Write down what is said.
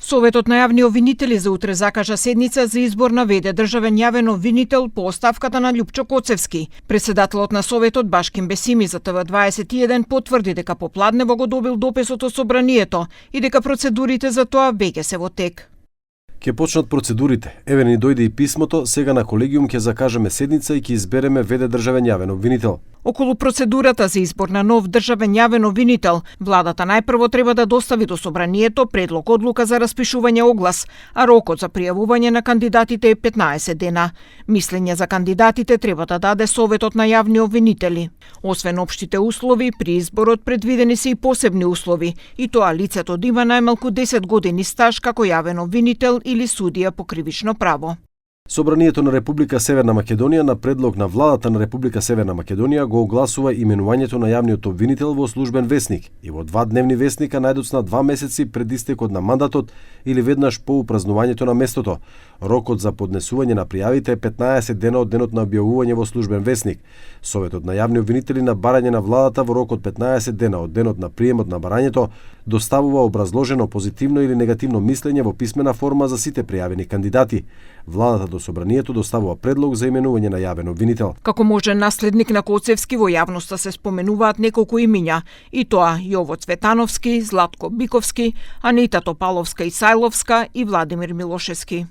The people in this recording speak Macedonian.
Советот на јавни обвинители за утре закажа седница за избор на ВД државен јавен обвинител по оставката на Љупчо Коцевски. Председателот на Советот Башким Бесими за ТВ21 потврди дека попладнево го добил дописот од собранието и дека процедурите за тоа веќе се во тек. Ќе почнат процедурите. Еве ни дојде и писмото, сега на колегиум ќе закажеме седница и ќе избереме ВД државен јавен обвинител. Околу процедурата за избор на нов државен јавен обвинител, владата најпрво треба да достави до собранието предлог одлука за распишување оглас, а рокот за пријавување на кандидатите е 15 дена. Мислење за кандидатите треба да даде Советот на јавни обвинители. Освен општите услови, при изборот предвидени се и посебни услови, и тоа лицето да има најмалку 10 години стаж како јавен обвинител или судија по кривично право. Собранието на Република Северна Македонија на предлог на владата на Република Северна Македонија го огласува именувањето на јавниот обвинител во службен весник и во 2 дневни вестника најдоцна 2 месеци пред истекот на мандатот или веднаш по упразнувањето на местото. Рокот за поднесување на пријавите е 15 дена од денот на објавување во службен весник. Советот на јавни обвинители на барање на владата во рок од 15 дена од денот на приемот на барањето доставува образложено позитивно или негативно мислење во писмена форма за сите пријавени кандидати. Владата до собранието доставува предлог за именување на јавен обвинител. Како можен наследник на Коцевски во јавноста се споменуваат неколку имиња, и тоа Јово Цветановски, Златко Биковски, Анита Топаловска Исајловска и Владимир Милошевски.